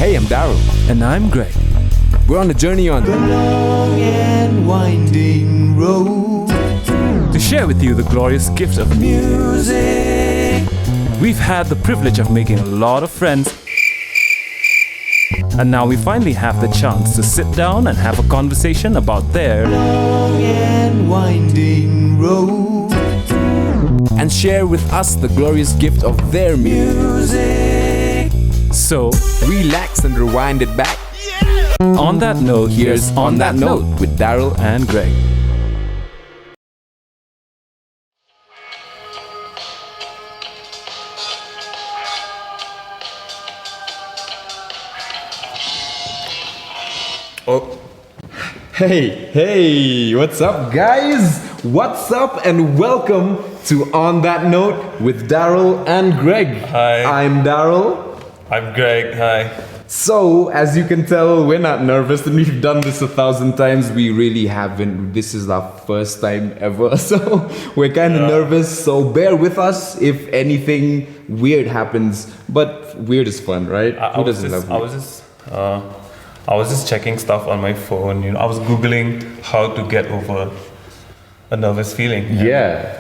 Hey, I'm Daryll. And I'm Greg. We're on a journey on the long and winding road to share with you the glorious gift of music. We've had the privilege of making a lot of friends, and now we finally have the chance to sit down and have a conversation about their long and winding road and share with us the glorious gift of their music. So, relax and rewind it back. On that note, here's On That Note with Daryll and Greg. Oh, hey, what's up, guys? What's up, and welcome to On That Note with Daryll and Greg. Hi. I'm Daryll. I'm Greg. Hi. So, as you can tell, we're not nervous, and we've done this 1,000 times. We really haven't. This is our first time ever, so we're kind of nervous. So bear with us if anything weird happens. But weird is fun, right? Who doesn't love weird? I was just checking stuff on my phone. I was googling how to get over a nervous feeling. Yeah.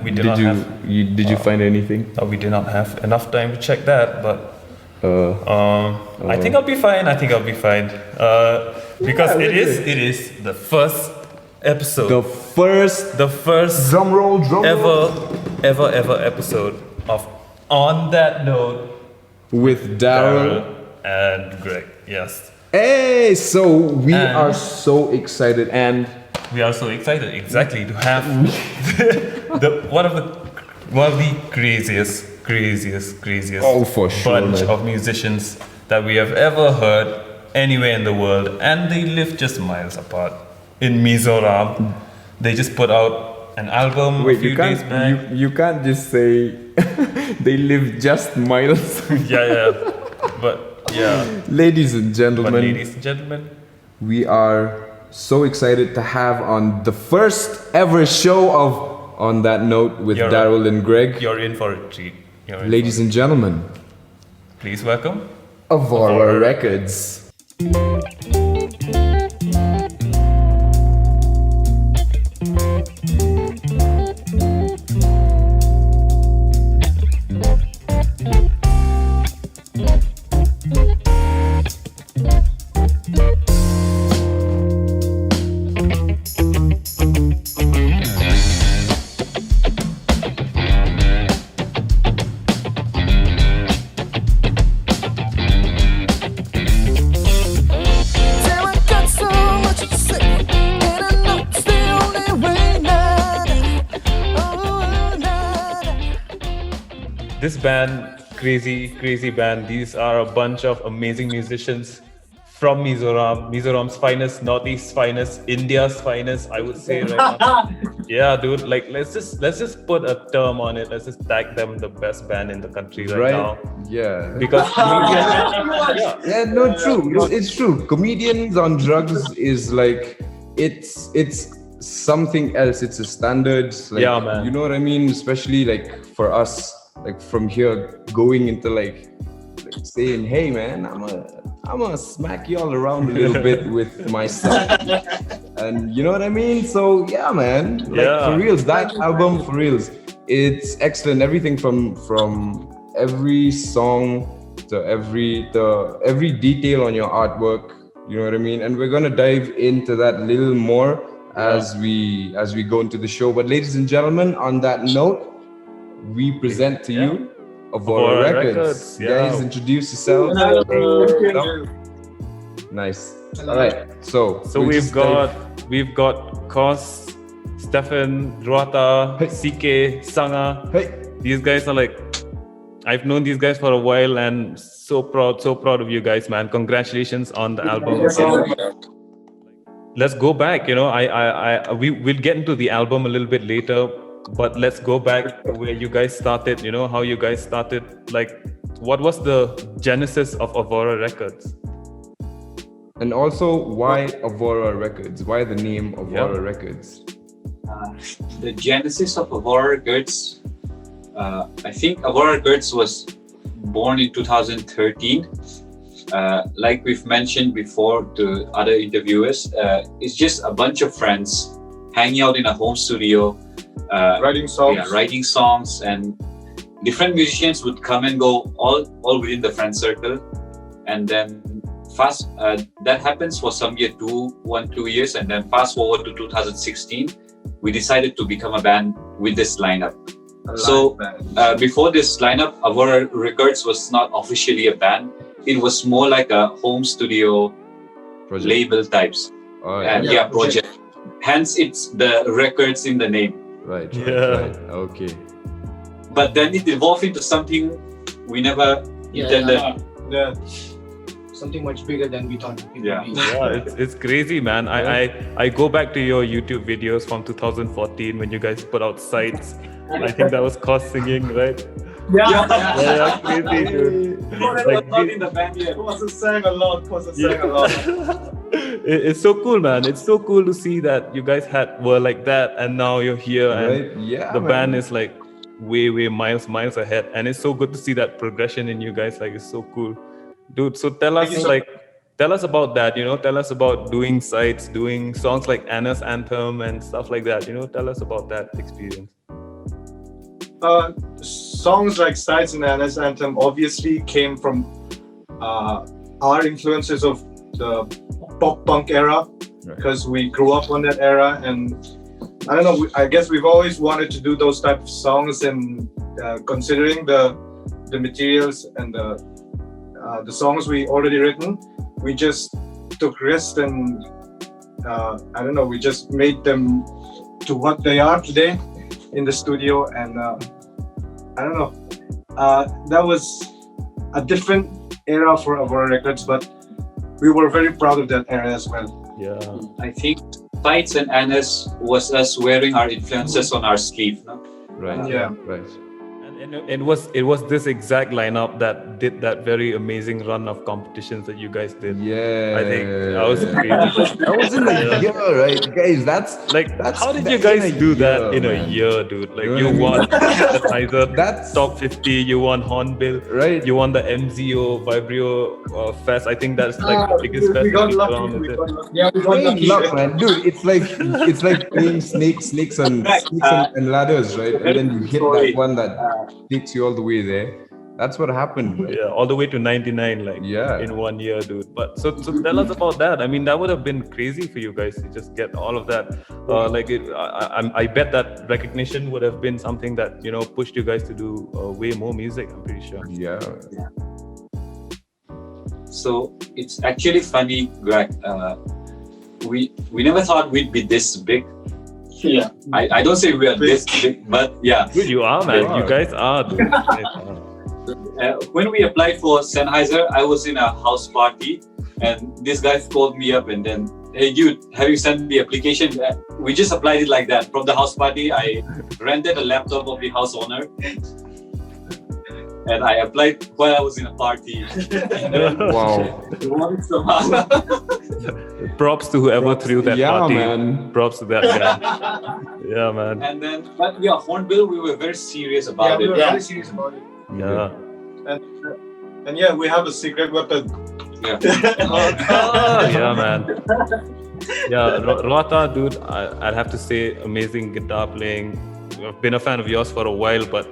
Did you find anything? We did not have enough time to check that, but I think I'll be fine. Because it is the first episode. The first drum roll ever episode of On That Note with Daryll and Greg. Yes. Hey, so we are so excited, and we are so excited, exactly, to have one of the craziest for sure, bunch of musicians that we have ever heard anywhere in the world, and they live just miles apart in Mizoram. They just put out an album a few days back. You can't just say they live just miles. Ladies and gentlemen, we are so excited to have on the first ever show of On That Note with Daryll and Greg. You're in for a treat. Ladies and gentlemen, please welcome Avora Records. This band, crazy band, these are a bunch of amazing musicians from Mizoram's finest, Northeast's finest, India's finest, I would say right now. Yeah, dude, like let's just put a term on it. Let's just tag them the best band in the country right now. Yeah. Because true. It's true. Comedians on drugs is like it's something else. It's a standard. Like, yeah, man. You know what I mean? Especially like for us. Like from here going into like saying, hey man, I'm gonna smack you all around a little bit with my stuff. And you know what I mean? So yeah, man, like for reals, that album for reals, it's excellent. Everything from every song to every detail on your artwork, you know what I mean? And we're gonna dive into that a little more as we go into the show. But ladies and gentlemen, on that note, we present to you Avora Records. Guys, introduce yourselves. Nice. All right. So we've got Kos, Stefan, Ruata, CK, Sanga. Hey. These guys are like, I've known these guys for a while, and so proud of you guys, man. Congratulations on the album. Let's go back. We'll get into the album a little bit later. But let's go back to where you guys started, how you guys started. Like, what was the genesis of Avora Records? And also, why Avora Records? Why the name Avora Records? The genesis of Avora Records, I think Avora Records was born in 2013. Like we've mentioned before to other interviewers, it's just a bunch of friends hanging out in a home studio, writing songs. Yeah, writing songs, and different musicians would come and go all within the friend circle. And then that happens for some 2 years, and then fast forward to 2016, we decided to become a band with this lineup. So before this lineup, Avora Records was not officially a band. It was more like a home studio Project. label types. Project. Hence, it's the records in the name. Right. Yeah. Okay. But then it evolved into something we never intended. Something much bigger than we thought it would be. Yeah, it's crazy, man. I go back to your YouTube videos from 2014 when you guys put out Sights. I think that was Cos singing, right? Yeah, crazy, dude. Not in the band yet. sang a lot. It's so cool, man. It's so cool to see that you guys were like that, and now you're here, and the band is like way miles ahead, and it's so good to see that progression in you guys. Like, it's so cool, dude. So tell us about that. Tell us about doing Sights, doing songs like Anna's Anthem and stuff like that. Tell us about that experience. Songs like Sights and Anna's Anthem obviously came from our influences of the pop punk era, because we grew up on that era, and I don't know, I guess we've always wanted to do those type of songs, and considering the materials and the songs we already written, we just took risks, and I don't know, we just made them to what they are today in the studio. And I don't know, that was a different era for Avora Records, but we were very proud of that era as well. Yeah, I think Sights and Anna's was us wearing our influences on our sleeve, no? Right. Right. And it was this exact lineup that did that very amazing run of competitions that you guys did. Yeah, I think that was crazy. That was in a year, right, guys? That's how did you guys do that in a year, dude? Like, you won Sennheiser top 50, you won Hornbill, right? You won the MZO Vibrio Fest. I I think the biggest fest. We got lucky. We got lucky. Luck, man, dude. It's like playing snakes and ladders, right? And then you hit that one that takes you all the way there. That's what happened. Right? Yeah, all the way to 99, in 1 year, dude. But so tell us about that. I mean, that would have been crazy for you guys to just get all of that. I bet that recognition would have been something that pushed you guys to do way more music. I'm pretty sure. Yeah. So it's actually funny, Greg. We never thought we'd be this big. Yeah. I don't say we are this big, but yeah. Dude, you are, man. You guys are, dude. When we applied for Sennheiser, I was in a house party, and this guy called me up and then, "Hey, dude, have you sent the application?" We just applied it like that from the house party. I rented a laptop of the house owner, and I applied while I was in a party. Wow. Props to whoever threw that party. Man. Props to that guy. Yeah, man. And then, Hornbill, we were very serious about we it. were very serious about it. Yeah. And yeah, we have a secret weapon. Yeah. Yeah, man. Yeah, Rata, dude, I'd have to say, amazing guitar playing. I've been a fan of yours for a while, but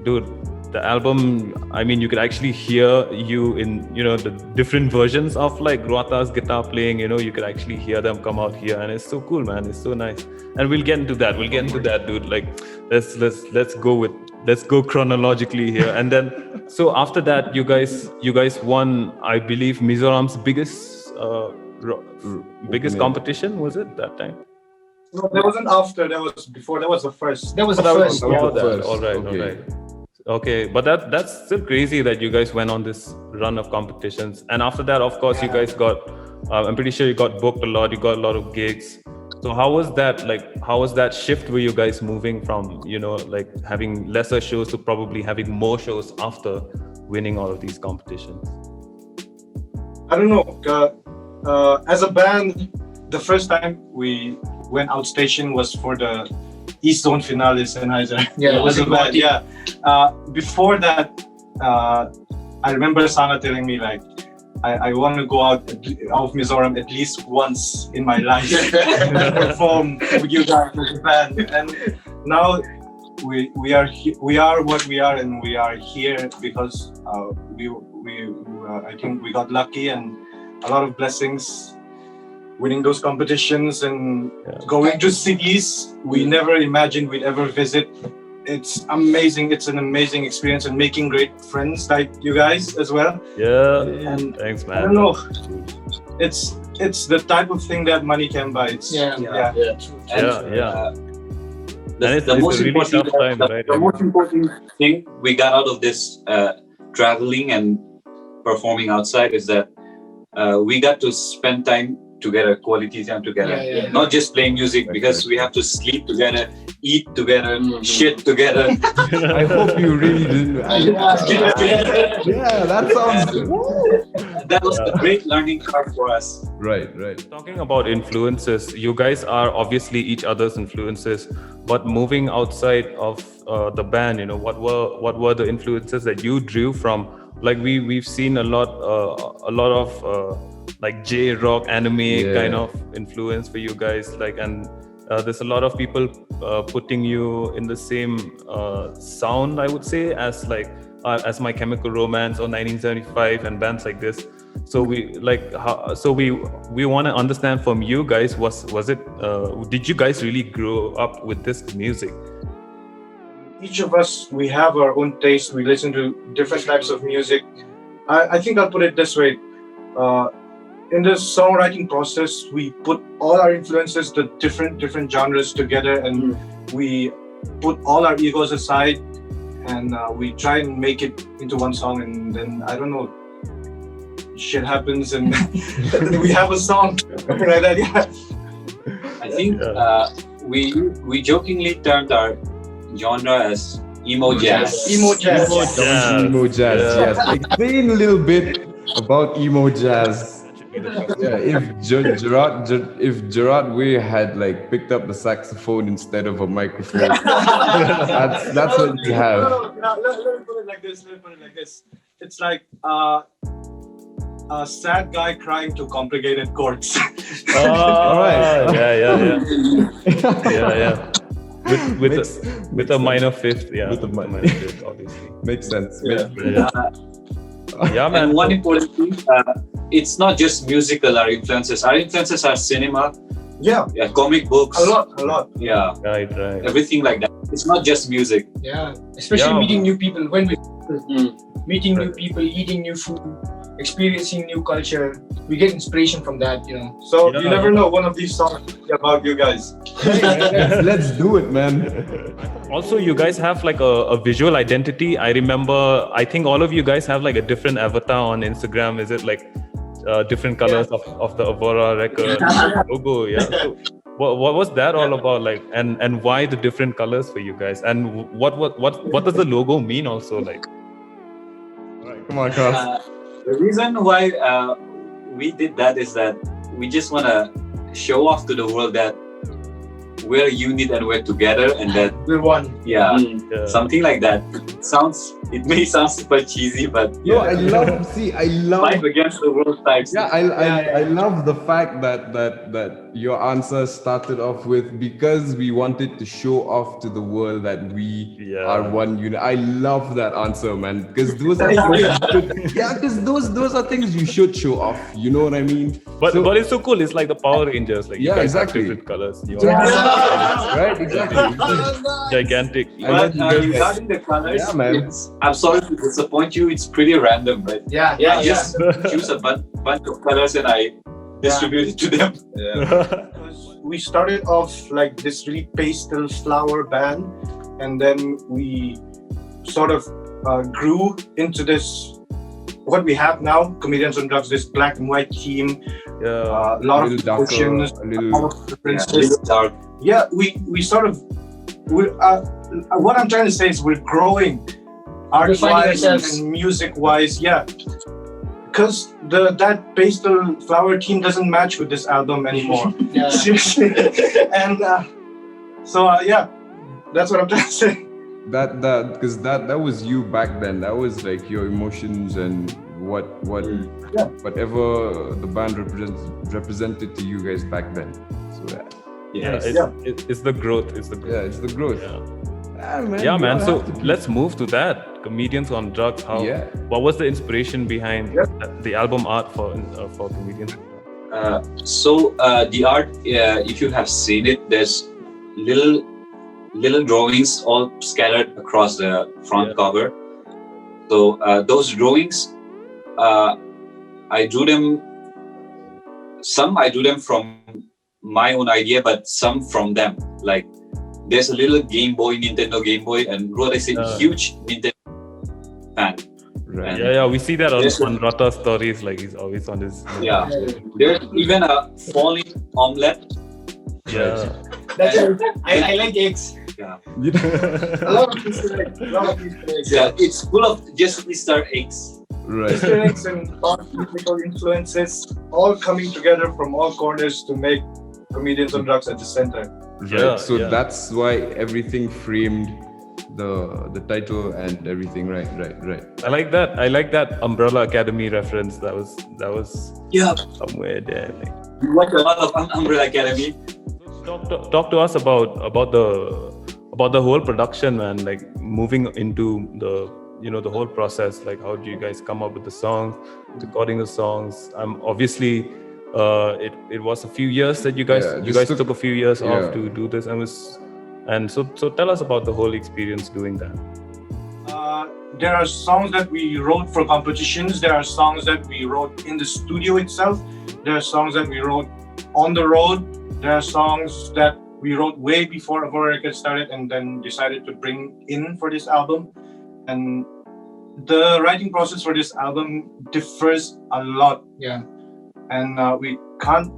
dude, the album, I mean, you could actually hear you in, the different versions of Rata's guitar playing, you could actually hear them come out here, and it's so cool, man. It's so nice. And we'll get into that, dude. Let's go chronologically here. And then, so after that, you guys won, I believe, Mizoram's biggest competition, was it that time? No, that wasn't after. That was before. That was the first. That was the first. All right. Okay, but that's still crazy that you guys went on this run of competitions. And after that, of course, you guys got, I'm pretty sure you got booked a lot. You got a lot of gigs. So how was that? How was that shift? Were you guys moving from, having lesser shows to probably having more shows after winning all of these competitions? I don't know. As a band, the first time we went outstation was for the East Zone finale Sennheiser. Yeah, it was a band. Yeah. Before that, I remember Sana telling me like, I want to go out of Mizoram at least once in my life and perform with you guys as a band. And now we are what we are, and we are here because I think we got lucky and a lot of blessings, winning those competitions and going to cities we never imagined we'd ever visit. It's amazing. It's an amazing experience, and making great friends like you guys as well. Yeah. And Thanks, man. I don't know. It's the type of thing that money can buy. It's, Yeah. The most important time, right? The most important thing we got out of this traveling and performing outside is that we got to spend time together, quality time together. Not just playing music, because we have to sleep together, eat together, shit together. I hope you really didn't. Yeah, that sounds. That was a great learning curve for us. Right. Talking about influences, you guys are obviously each other's influences, but moving outside of the band, what were the influences that you drew from? Like we've seen a lot of like J-rock anime kind of influence for you guys, and there's a lot of people putting you in the same sound, I would say, as My Chemical Romance or 1975 and bands like this. So we want to understand from you guys, was it did you guys really grow up with this music? Each of us, we have our own taste. We listen to different types of music. I think I'll put it this way. In the songwriting process, we put all our influences, the different genres together, and we put all our egos aside, and we try and make it into one song. And then, I don't know, shit happens, and we have a song. Right? I think we jokingly termed our genre as emo jazz. Emo jazz, yes. Explain a little bit about emo jazz. Yeah, if Gerard Way had picked up the saxophone instead of a microphone, that's what you have. No, let me put it like this. It's like a sad guy crying to complicated chords. All right. Yeah. With a minor fifth, with a minor fifth, obviously. Makes sense. Yeah, man. And one important thing, it's not just musical, our influences. Our influences are cinema. Yeah, comic books. A lot. Yeah. Right. Everything like that. It's not just music. Yeah, especially meeting new people. When we meeting new people, eating new food, experiencing new culture, we get inspiration from that, So you never know, one of these songs is about you guys. Let's do it, man. Also, you guys have a visual identity. I remember, I think all of you guys have a different avatar on Instagram. Is it different colors of the Avora Records logo? Yeah. So what was that all about? And why the different colors for you guys? And what does the logo mean also? Come on, Carl. The reason why we did that is that we just want to show off to the world that we're a unit and we're together, and that we're one. Yeah. Something like that. It may sound super cheesy, but I love life against the world types. I love the fact that your answer started off with, because we wanted to show off to the world that we are one unit. I love that answer, man, because those are those are things you should show off. You know what I mean? But it's so cool. It's like the Power Rangers. You guys have different colors. Right, exactly. Gigantic. Regarding the colors, I'm sorry to disappoint you. It's pretty random, right? I just choose a bunch of colors and I distribute it to them. Because we started off like this really pastel flower band, and then we sort of grew into this, what we have now, Comedians on Drugs, this black and white theme. A lot of emotions, a lot of differences. We sort of, what I'm trying to say is we're growing art-wise and music-wise, because that pastel flower theme doesn't match with this album anymore. Seriously. And that's what I'm trying to say. that because that was you back then. That was like your emotions and whatever the band represented to you guys back then. So it's the growth. It's the growth. Yeah, it's the growth. Man. So let's move to that. Comedians on Drugs. What was the inspiration behind the album art for Comedians? So the art, if you have seen it, there's little drawings all scattered across the front cover. So those drawings, I drew them. Some I drew them from my own idea, but some from them. Like there's a little Nintendo Game Boy, and Rod is a huge Nintendo fan. Right. We see that on Rata stories. Like he's always on his. Yeah, there's even a falling omelette. Yeah, I like eggs. Yeah, a lot of Easter eggs. Yeah, it's full of just Easter eggs. Right. Easter eggs and musical influences all coming together from all corners to make Comedians on Drugs at the center. Right. That's why everything framed the title and everything. Right. I like that Umbrella Academy reference. That was somewhere there. Like. You watch a lot of Umbrella Academy. Talk to us about the whole production, man. Like moving into the whole process. Like how do you guys come up with the songs, recording the songs? Obviously it was a few years that you guys took a few years off to do this, and so tell us about the whole experience doing that. There are songs that we wrote for competitions. There are songs that we wrote in the studio itself. There are songs that we wrote on the road. There are songs that we wrote way before Avora Records started and then decided to bring in for this album. And the writing process for this album differs a lot. Yeah. And we can't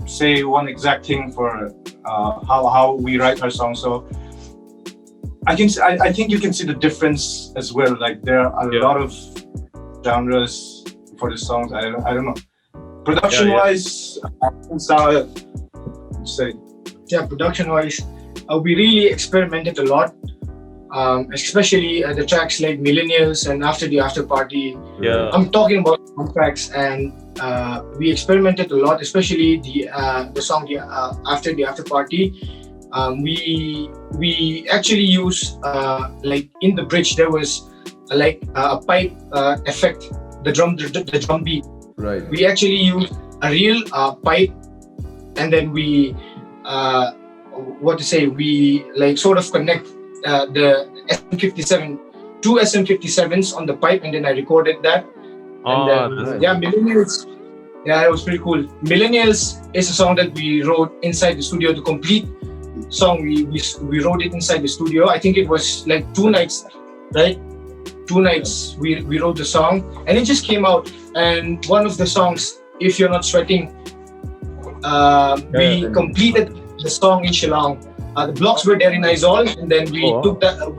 say one exact thing for how we write our songs. So I think you can see the difference as well. Like there are a lot of genres for the songs. I don't know. Production wise, production wise, we really experimented a lot. Especially the tracks like Millennials and After the After Party. Yeah. I'm talking about tracks, and we experimented a lot, especially the song After the After Party. We actually used in the bridge there was a pipe effect, the drum beat. Right. We actually used a real pipe, and then we sort of connect the SM57, two SM57s on the pipe, and then I recorded that. Millennials. Yeah, it was pretty cool. Millennials is a song that we wrote inside the studio. The complete song we wrote it inside the studio. I think it was like 2 nights, right? 2 nights we wrote the song, and it just came out. And one of the songs, If You're Not Sweating, we completed the song in Shillong. The blocks were there in Aizawl, and then we took the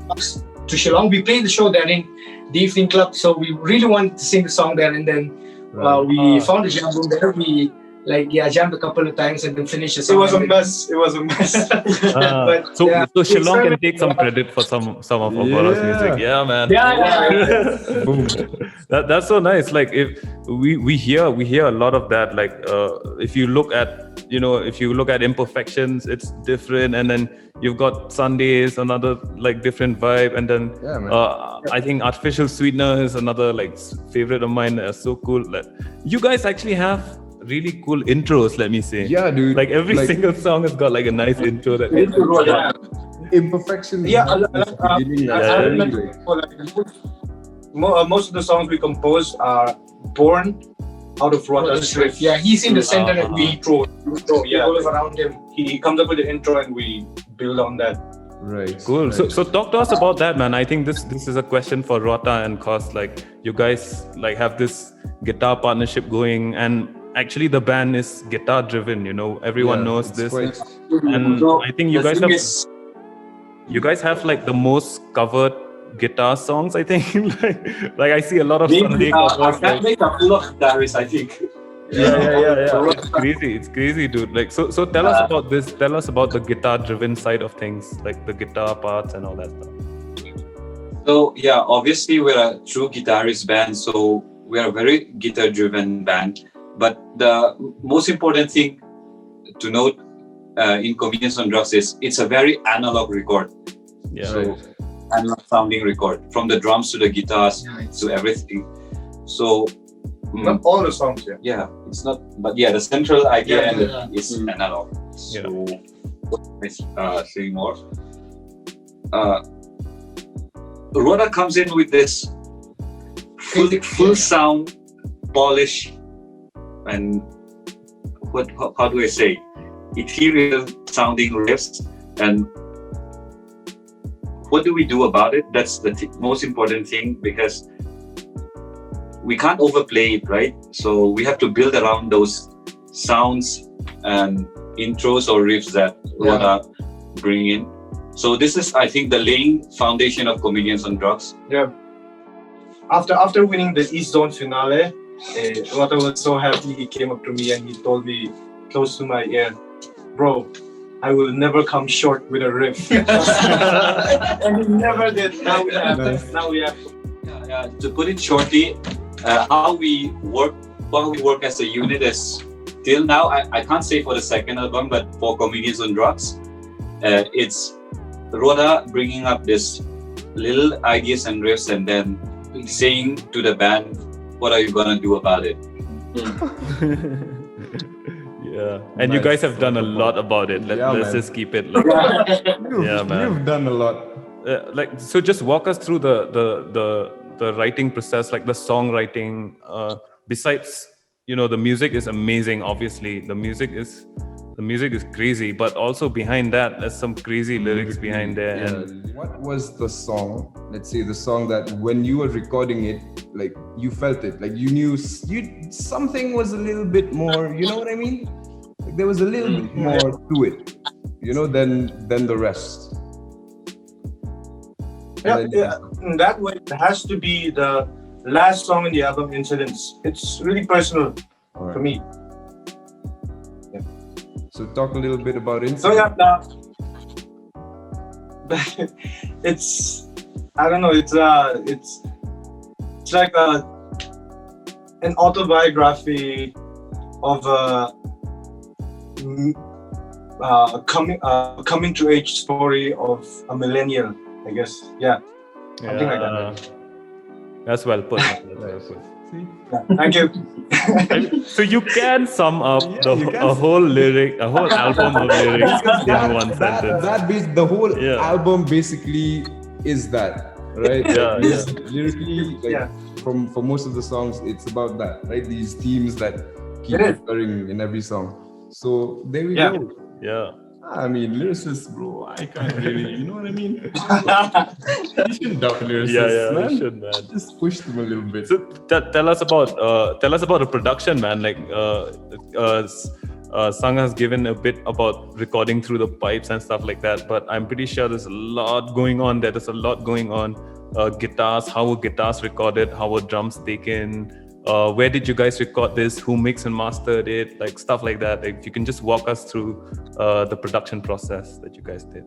blocks to Shillong. We played the show there in the evening club, so we really wanted to sing the song there. And then we found a jam room there. We jammed a couple of times and then finished the song. It was a mess. But, so Shillong can take some credit for some of Avora's music. Yeah, man. Yeah. Boom. That's so nice. Like if we hear a lot of that. Like if you look at Imperfections, it's different, and then you've got Sundays, another different vibe, and then I think Artificial Sweetener is another favorite of mine. That's so cool. You guys actually have really cool intros, let me say. Yeah, dude. Every single song has got a nice intro. Imperfections. Most of the songs we compose are born out of Rota's script. Yeah, he's in the center and we intro. All around him. He comes up with the intro and we build on that. Right. Cool. Right. So talk to us about that, man. I think this is a question for Rota and Cos. You guys have this guitar partnership going, and actually the band is guitar driven. Everyone knows this, and I think you guys have the most covered guitar songs. I think I see a lot of Sunday covers. I can't make a full of guitarists, I think. Yeah. It's crazy, dude. Like, so tell us about this. Tell us about the guitar-driven side of things, like the guitar parts and all that stuff. So yeah, obviously we're a true guitarist band, so we're a very guitar-driven band. But the most important thing to note in Comedians on Drugs is it's a very analog record. Yeah. So analog sounding record, from the drums to the guitars to everything. So Not all the songs, yeah. yeah, it's not, but yeah, the central idea is analog. Yeah. So let's say more. Rhoda comes in with this full sound, polish, and how do I say, ethereal sounding riffs. And what do we do about it? That's the most important thing, because we can't overplay it, right? So we have to build around those sounds and intros or riffs that Rhoda bring in. So this is, I think, the laying foundation of Comedians on Drugs. Yeah. After winning the East Zone finale, Rhoda was so happy. He came up to me and he told me close to my ear, "Bro, I will never come short with a riff." And he never did. Now we have. Yeah, to put it shortly, how we work as a unit is, till now, I can't say for the second album, but for Comedians on Drugs, it's Rhoda bringing up this little ideas and riffs and then saying to the band, what are you gonna do about it? Yeah, and you guys have done a lot about it. Let's just keep it. Like, You've done a lot. Like, so just walk us through the writing process, like the songwriting. Besides, the music is amazing. Obviously, the music is crazy, but also behind that, there's some crazy lyrics behind there. Yeah. And what was the song? Let's say the song that when you were recording it, like you felt it, like you knew something was a little bit more. You know what I mean? Like there was a little bit more to it, than the rest. Yeah. In that way, it has to be the last song in the album, Incidents. It's really personal for me. So talk a little bit about it. So it's, I don't know, it's like an autobiography of a coming to age story of a millennial, I guess. Something like that. That's well put. Thank you. So you can sum up a whole album of lyrics in one sentence. The whole album basically is that, right? Lyrically, for most of the songs, it's about that, right? These themes that keep recurring in every song. So there we go. Yeah. I mean, lyricists, bro, I can't really, you know what I mean? You shouldn't doubt lyricists, man. You should, man. Just push them a little bit. So tell us about the production, man. Like, Sang has given a bit about recording through the pipes and stuff like that, but I'm pretty sure there's a lot going on. There's a lot going on. Guitars, how were guitars recorded? How were drums taken? Where did you guys record this? Who mixed and mastered it? Like stuff like that. Like, if you can just walk us through the production process that you guys did.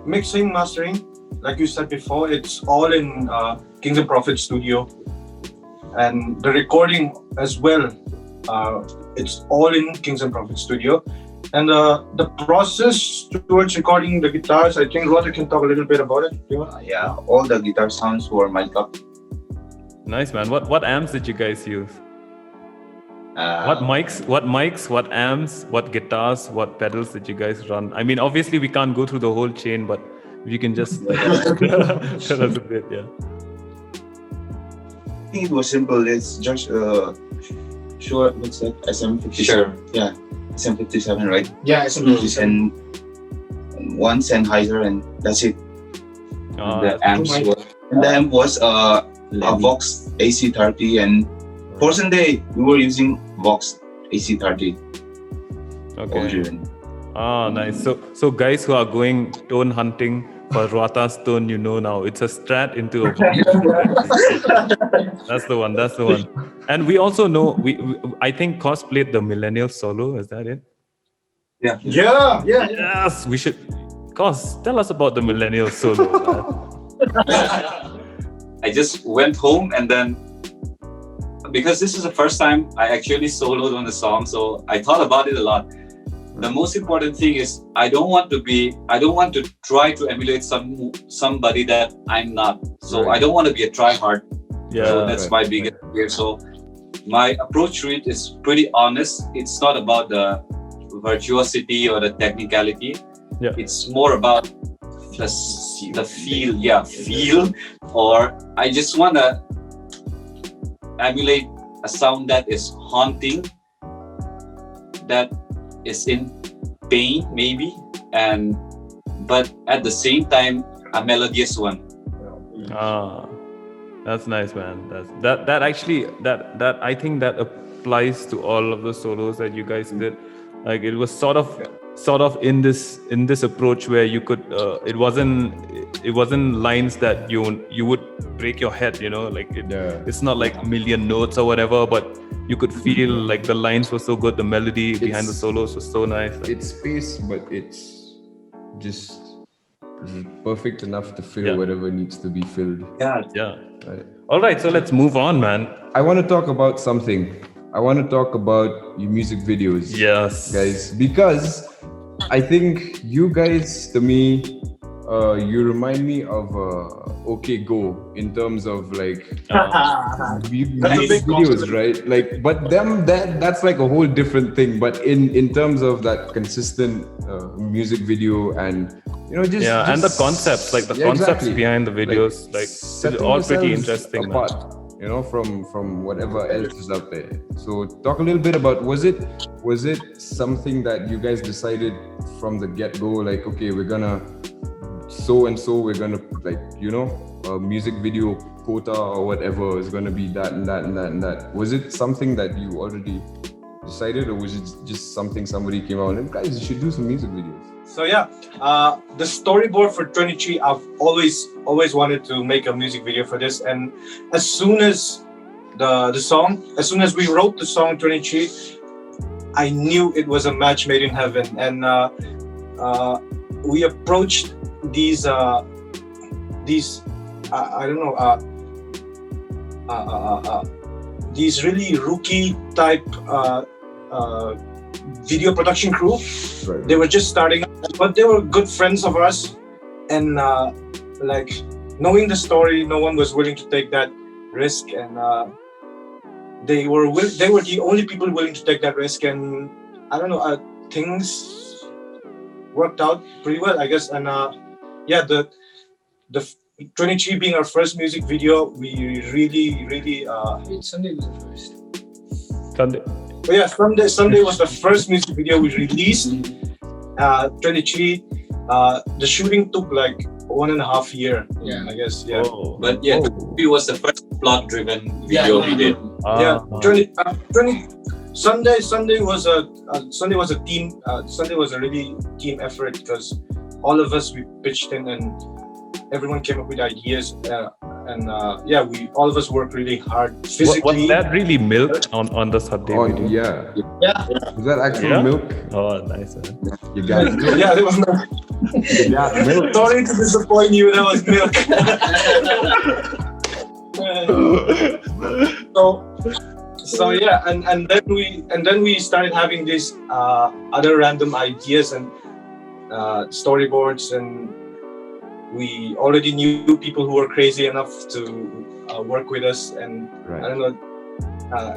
Mixing, mastering, like you said before, it's all in Kings and Prophets studio. And the recording as well, it's all in Kings and Prophets studio. And the process towards recording the guitars, I think Rhoda can talk a little bit about it. Yeah, all the guitar sounds were mic'd up. Nice, man. What amps did you guys use? What mics, what amps, what guitars, what pedals did you guys run? I mean, obviously we can't go through the whole chain, but if you can just tell us a bit, I think it was simple. It's just sure, what's that? SM57. Sure. Yeah, SM57, right? Yeah, SM57. And one Sennheiser, and that's it. The amp was a Vox AC30, and for Sunday we were using Vox AC30. Okay. Nice. So guys who are going tone hunting for Rata's tone, you know now. It's a strat into a That's the one. And we also know, I think Cos played the Millennials solo. Is that it? Yeah. Yes, we should. Cos, tell us about the Millennials solo. I just went home and then, because this is the first time I actually soloed on the song, so I thought about it a lot. The most important thing is I don't want to try to emulate somebody that I'm not. So I don't want to be a try-hard. Yeah, so that's my biggest fear. So my approach to it is pretty honest. It's not about the virtuosity or the technicality. Yeah. It's more about the feel. Or I just want to emulate a sound that is haunting, that is in pain maybe, but at the same time a melodious one. That's nice, man. That actually I think that applies to all of the solos that you guys did. Like it was sort of in this approach where you could it wasn't lines that you would break your head, like it's not like a million notes or whatever, but you could feel like the lines were so good, the melody behind the solos was so nice. It's space, but it's just perfect enough to fill whatever needs to be filled. Yeah. Right. All right, so let's move on, man. I want to talk about something. I want to talk about your music videos. Yes. Guys, because I think you guys, to me, you remind me of OK Go in terms of like music videos, right? Like, but that's like a whole different thing. But in terms of that consistent music video and just and the concepts, like the concepts behind the videos, like it's all pretty interesting. Apart, from whatever else is out there. So talk a little bit about was it something that you guys decided from the get-go, like, okay, we're gonna we're gonna like, a music video quota or whatever is gonna be that and that and that and that. Was it something that you already decided, or was it just something somebody came out and, guys, you should do some music videos? So the storyboard for 23, I've always wanted to make a music video for this, and as soon as as soon as we wrote the song 23, I knew it was a match made in heaven. And we approached these really rookie type video production crew. Right. They were just starting up, but they were good friends of ours, and like knowing the story, no one was willing to take that risk, and they were the only people willing to take that risk, and I don't know, things worked out pretty well, I guess. And the 23 being our first music video, we really Sunday was the first. Sunday. But yeah, Sunday was the first music video we released. 23, the shooting took like 1.5 years. Yeah, I guess. Yeah. Oh. But it was the first plot-driven video we did. Sunday was a team. Sunday was a really team effort, because all of us, we pitched in and everyone came up with ideas. We all of us worked really hard physically. Was that really milk on the Sunday video? Yeah. Was that actual milk? Oh, nice. You got it. Yeah, there was milk. Milk. Sorry to disappoint you, that was milk. So yeah, and then we started having these other random ideas and storyboards, and we already knew people who were crazy enough to work with us, and I don't know,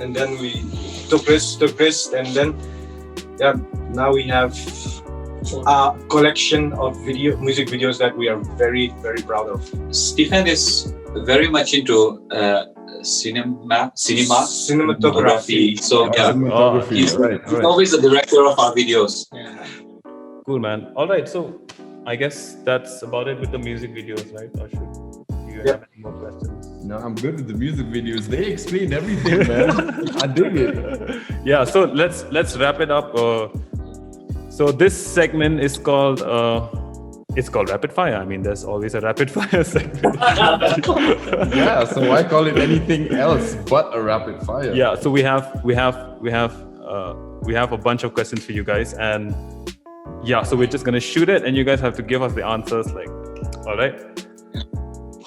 and then we took risks, and then now we have a collection of music videos that we are very, very proud of. Stephen is very much into cinematography. So he's always the director of our videos. Cool, man. All right, so I guess that's about it with the music videos, right? Or do you have any more questions? No, I'm good with the music videos. They explain everything, man. I dig it. Yeah, so let's wrap it up. So this segment is called It's called rapid fire. I mean, there's always a rapid fire segment. Yeah, so why call it anything else but a rapid fire? Yeah, so we have a bunch of questions for you guys, and yeah, so we're just gonna shoot it, and you guys have to give us the answers. Like, all right,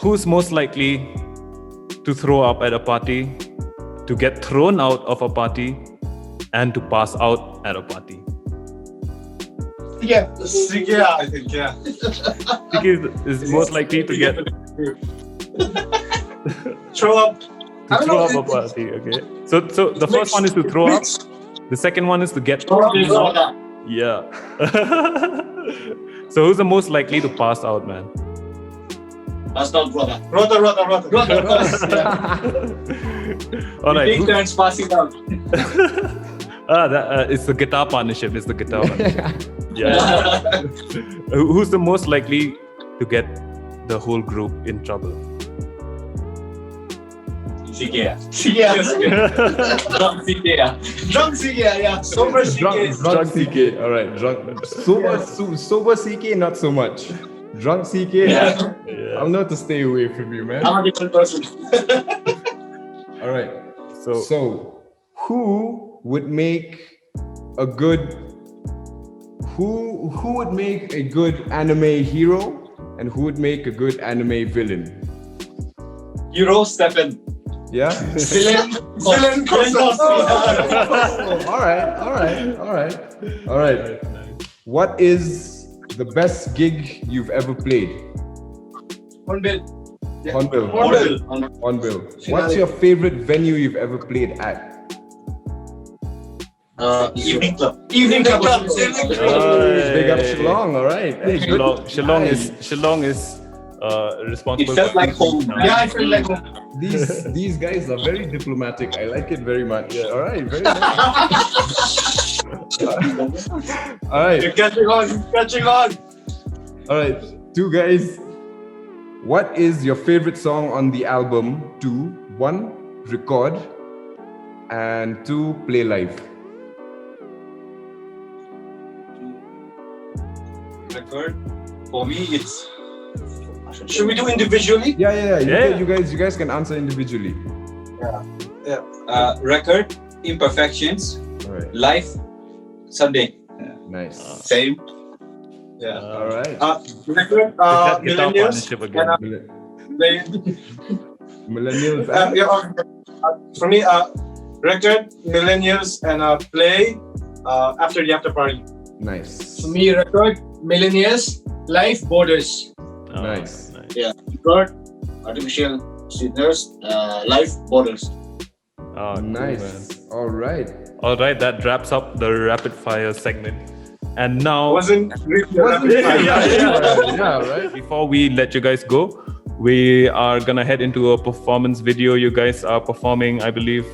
who's most likely to throw up at a party, to get thrown out of a party, and to pass out at a party? Yeah. Yeah, I think, yeah. Tiki is most likely to get Throw up. to throw up a party. Okay, so the first one is to throw up. The second one is to get thrown out. Yeah. So who's the most likely to pass out, man? That's not brother. Rota. All right. Take turns passing out. It's the guitar partnership. Yeah. Who's the most likely to get the whole group in trouble? CK. Drunk CK, yeah. Sober CK. Drunk CK. All right, drunk. Sober CK, not so much. Drunk CK. Yeah. I'll know to stay away from you, man. I'm a different person. All right. So Who would make a good anime hero, and who would make a good anime villain? Hero Stephen. Yeah. Villain. All right. What is the best gig you've ever played? Hornbill. Hornbill. What's your favorite venue you've ever played at? Evening club. Evening club. Big up Shillong, all right. Hey, good. Shillong is responsible. It felt for like home. Yeah, I feel like These guys are very diplomatic. I like it very much. Yeah. All right, very nice. All right. You're catching on. All right, two guys. What is your favorite song on the album? 2, 1, record, and 2, play live. Record. For me, it's. should we do individually? Yeah. You guys can answer individually. Record. Imperfections. All right. Live. Sunday. Nice. Same. Yeah. All right. Record. Guitar Millennials. partnership again. Millennials. For me, record, Millennials, and play after the after party. Nice. For me, record, Millennials, live, borders. Nice. Record, artificial sweeteners, live borders. Oh, cool, Nice. man. All right. All right, that wraps up the rapid fire segment. And now, Wasn't Yeah, right. before we let you guys go, we are gonna head into a performance video. You guys are performing, I believe,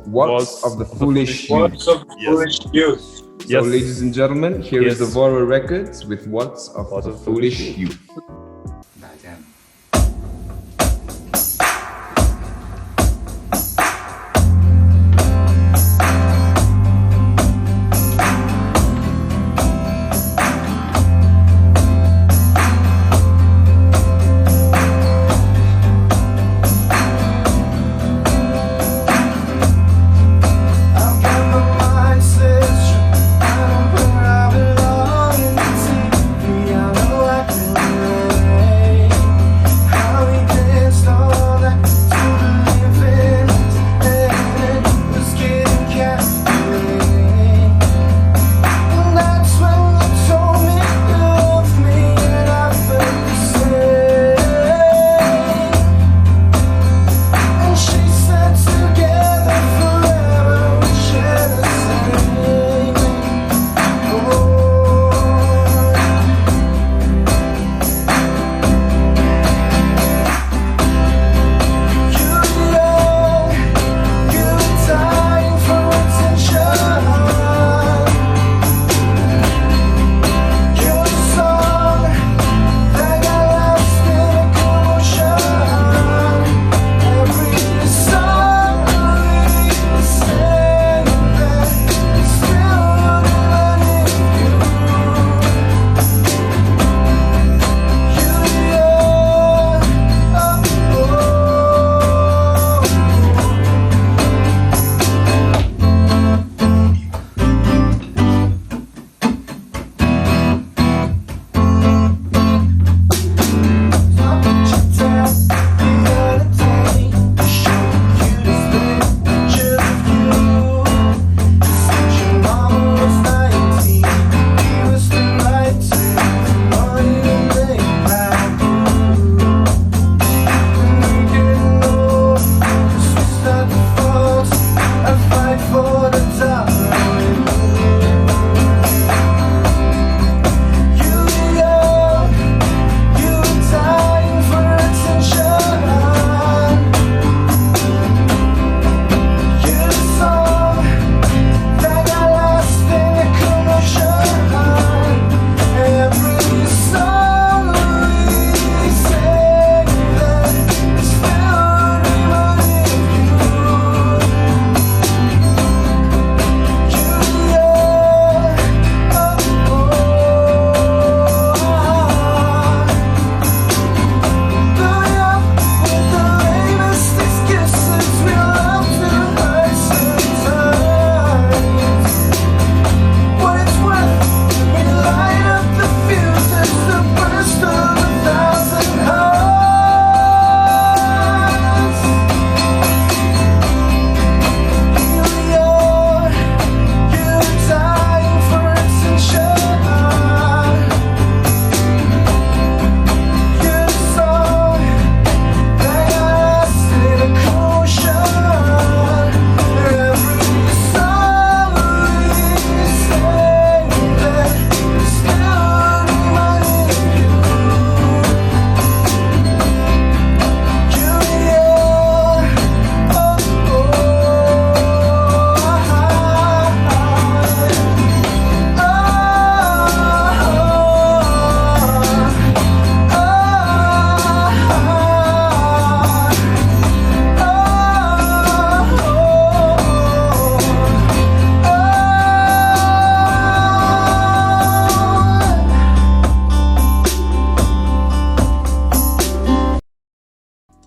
Waltz of the Foolish Youth. What's up, foolish youth? So, Yes. ladies and gentlemen, here is Yes. Avora Records with Waltz of the Foolish Youth. I know I can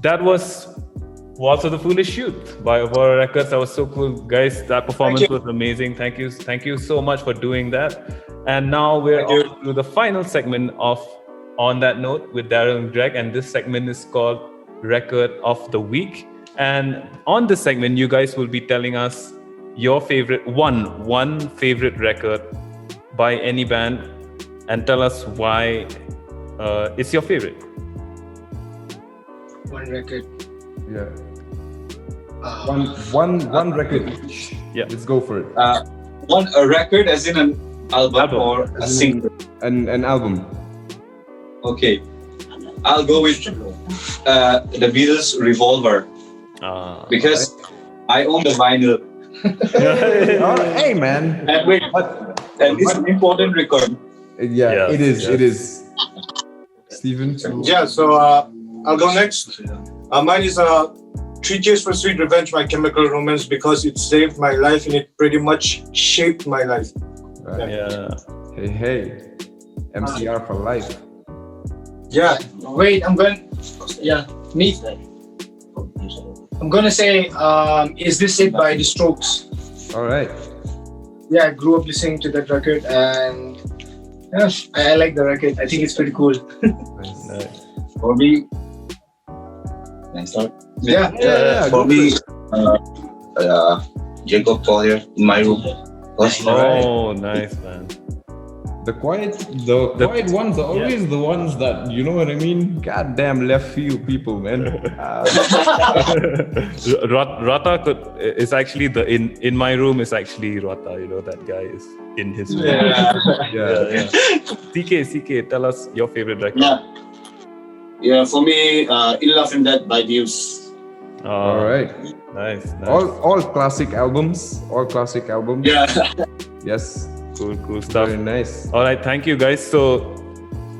that was Waltz of the Foolish Youth by Avora Records. That was so cool, guys. That performance was amazing. Thank you so much for doing that. And now we're on to the final segment of On That Note with Daryll and Greg, and this segment is called Record of the Week. And on this segment, you guys will be telling us your favorite one favorite record by any band, and tell us why it's your favorite. One record. Yeah. One record each. Yeah. Let's go for it. A record as in an album or a single? An album. Okay. I'll go with the Beatles' Revolver because I own the vinyl. Hey man. And wait, and it's an important record. Yeah, it is. Steven? Yeah, so I'll go next. Mine is 3 Cheers for Sweet Revenge, My Chemical Romance, because it saved my life and it pretty much shaped my life. Right. Yeah. Hey. MCR for life. Yeah. Wait, I'm going. Yeah, me. I'm gonna say, "Is This It" by The Strokes. All right. Yeah, I grew up listening to that record, and yeah, I like the record. I think it's pretty cool. Nice. For me, can I start? Yeah, For me, Jacob Collier, In My Room. Oh, nice, man. The quiet ones are always the ones that, you know what I mean? Goddamn left field people, man. Rata is actually in my room is actually Rata. You know, that guy is in his room. Yeah. CK, tell us your favorite record. Yeah, for me, In Love and Dead by Views. All right. Nice. All classic albums. Yeah. Yes. Cool stuff. Very nice. All right, thank you guys. So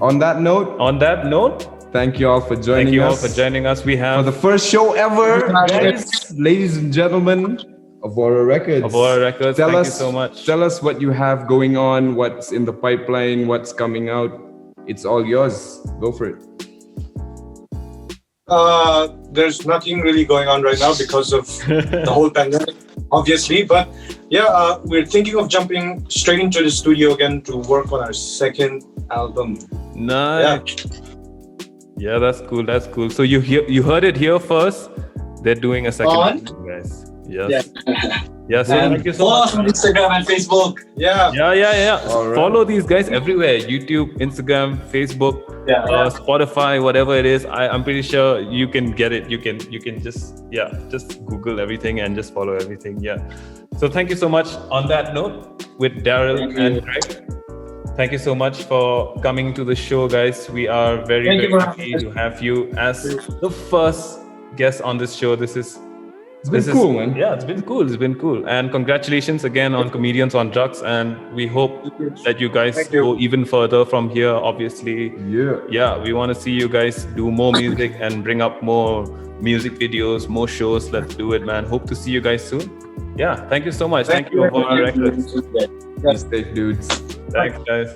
On that note, thank you all for joining us. We have for the first show ever, guys, ladies and gentlemen, Avora Records. Thank you so much. Tell us what you have going on, what's in the pipeline, what's coming out. It's all yours. Go for it. There's nothing really going on right now because of the whole pandemic, obviously. But yeah, we're thinking of jumping straight into the studio again to work on our second album. Nice. Yeah, that's cool. So you heard it here first. They're doing a second album, guys. Yes. Yeah, so thank you so Follow much. us on Instagram and Facebook. Yeah. All right. Follow these guys everywhere: YouTube, Instagram, Facebook, Spotify, whatever it is. I'm pretty sure you can get it. You can just Google everything and just follow everything. Yeah. So thank you so much. On that note, with Daryll and Greg, thank you so much for coming to the show, guys. We are very happy to have you as the first guest on this show. It's been cool, man. Yeah, it's been cool. And congratulations again on Comedians on Drugs. And we hope that you guys go even further from here, obviously. Yeah, we want to see you guys do more music and bring up more music videos, more shows. Let's do it, man. Hope to see you guys soon. Yeah, thank you so much. Thank you, Avora Records. Be safe, dudes. Thanks, guys.